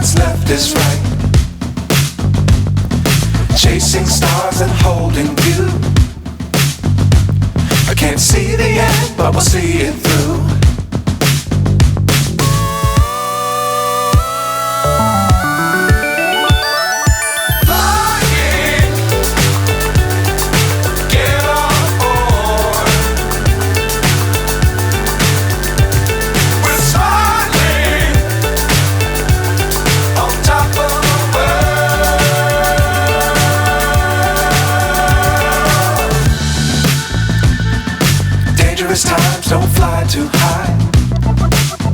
what's left is right. Chasing stars and holding you. I can't see the end, but we'll see it through. Times don't fly too high.